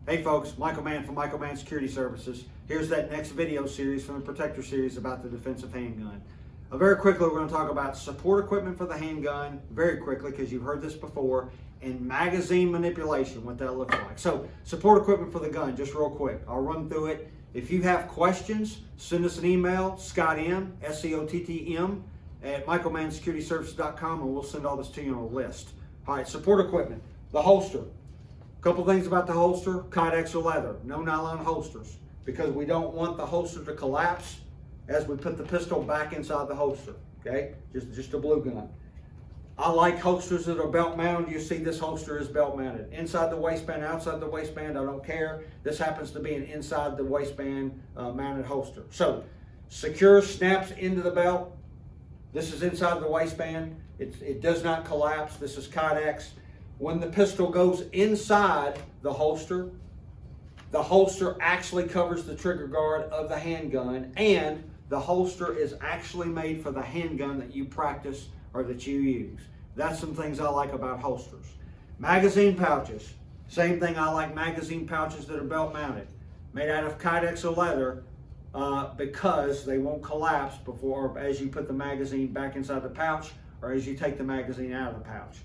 Hey folks, Michael Mann from Michael Mann Security Services. Here's that next video series from the Protector series about the defensive handgun. Very quickly, we're going to talk about support equipment for the handgun, very quickly because you've heard this before, and magazine manipulation, what that looks like. So, support equipment for the gun, just real quick. I'll run through it. If you have questions, send us an email, Scott M, SCOTTM, at michaelmannsecurityservices.com, and we'll send all this to you on a list. All right, support equipment, the holster. Couple things about the holster: Kydex or leather, no nylon holsters, because we don't want the holster to collapse as we put the pistol back inside the holster. Okay, just a blue gun. I like holsters that are belt mounted. You see this holster is belt mounted. Inside the waistband, outside the waistband, I don't care. This happens to be an inside the waistband mounted holster. So, secure, snaps into the belt. This is inside the waistband. It does not collapse. This is Kydex. When the pistol goes inside the holster actually covers the trigger guard of the handgun, and the holster is actually made for the handgun that you practice or that you use. That's some things I like about holsters. Magazine pouches. Same thing, I like magazine pouches that are belt mounted, made out of Kydex or leather, because they won't collapse before as you put the magazine back inside the pouch or as you take the magazine out of the pouch.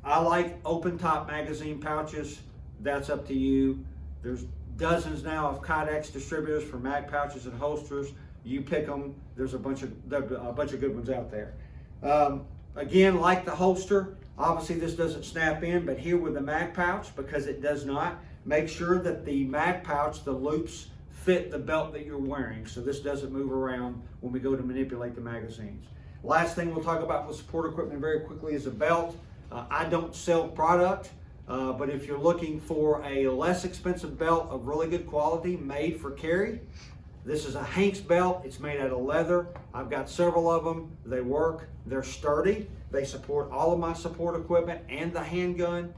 I like open top magazine pouches. That's up to you. There's dozens now of Kydex distributors for mag pouches and holsters. You pick them. There's a bunch of good ones out there. Again, like the holster, obviously this doesn't snap in, but here with the mag pouch, because it does not, make sure that the mag pouch, the loops, fit the belt that you're wearing, so this doesn't move around when we go to manipulate the magazines. Last thing we'll talk about with support equipment very quickly is a belt. I don't sell product, but if you're looking for a less expensive belt of really good quality made for carry, this is a Hanks belt. It's made out of leather. I've got several of them. They work. They're sturdy. They support all of my support equipment and the handgun.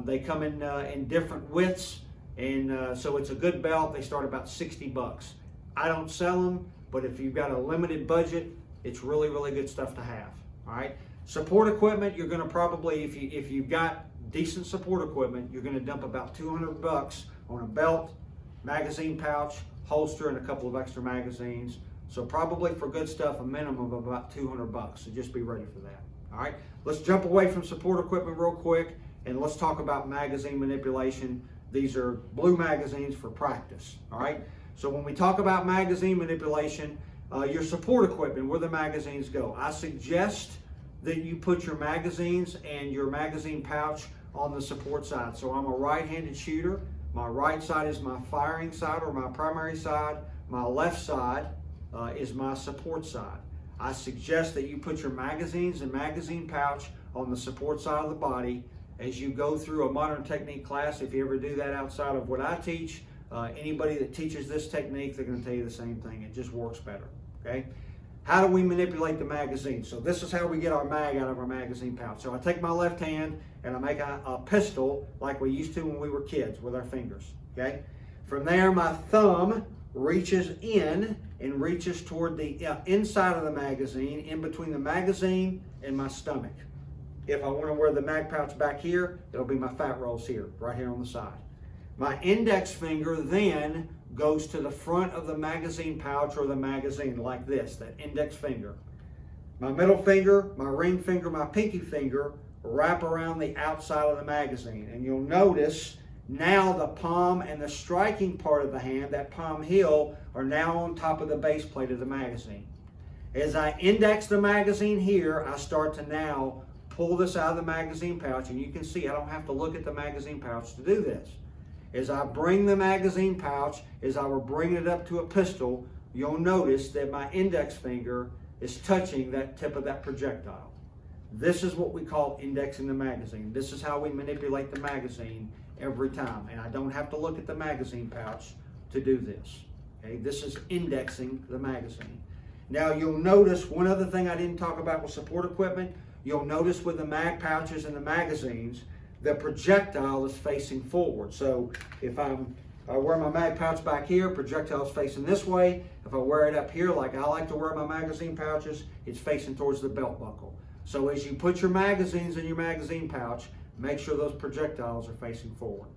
They come in different widths, and so it's a good belt. They start about 60 bucks. I don't sell them, but if you've got a limited budget, it's really, really good stuff to have. All right. Support equipment, you're going to probably, if you've got decent support equipment, you're going to dump about 200 bucks on a belt, magazine pouch, holster, and a couple of extra magazines. So probably for good stuff, a minimum of about 200 bucks. So just be ready for that. All right, let's jump away from support equipment real quick, and let's talk about magazine manipulation. These are blue magazines for practice. All right, so when we talk about magazine manipulation, your support equipment, where the magazines go, I suggest that you put your magazines and your magazine pouch on the support side. So I'm a right-handed shooter. My right side is my firing side or my primary side. My left side is my support side. I suggest that you put your magazines and magazine pouch on the support side of the body as you go through a modern technique class. If you ever do that outside of what I teach, anybody that teaches this technique, they're going to tell you the same thing. It just works better. Okay? How do we manipulate the magazine? So this is how we get our mag out of our magazine pouch. So I take my left hand and I make a pistol like we used to when we were kids with our fingers. Okay. From there, my thumb reaches in and reaches toward the inside of the magazine, in between the magazine and my stomach. If I want to wear the mag pouch back here, it'll be my fat rolls here, right here on the side. My index finger then goes to the front of the magazine pouch or the magazine like this, that index finger. My middle finger, my ring finger, my pinky finger wrap around the outside of the magazine. And you'll notice now the palm and the striking part of the hand, that palm heel, are now on top of the base plate of the magazine. As I index the magazine here, I start to now pull this out of the magazine pouch, and you can see I don't have to look at the magazine pouch to do this. As I bring the magazine pouch, as I will bring it up to a pistol, you'll notice that my index finger is touching that tip of that projectile. This is what we call indexing the magazine. This is how we manipulate the magazine every time. And I don't have to look at the magazine pouch to do this. Okay? This is indexing the magazine. Now you'll notice one other thing I didn't talk about with support equipment. You'll notice with the mag pouches and the magazines, the projectile is facing forward. So if I wear my mag pouch back here, projectile is facing this way. If I wear it up here like I like to wear my magazine pouches, it's facing towards the belt buckle. So as you put your magazines in your magazine pouch, make sure those projectiles are facing forward.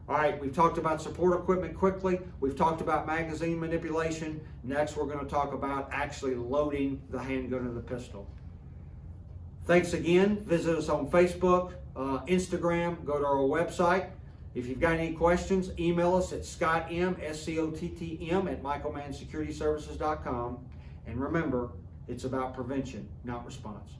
All right, we've talked about support equipment quickly. We've talked about magazine manipulation. Next, we're going to talk about actually loading the handgun or the pistol. Thanks again. Visit us on Facebook, Instagram, go to our website. If you've got any questions, email us at scottm, SCOTTM, at michaelmannsecurityservices.com. And remember, it's about prevention, not response.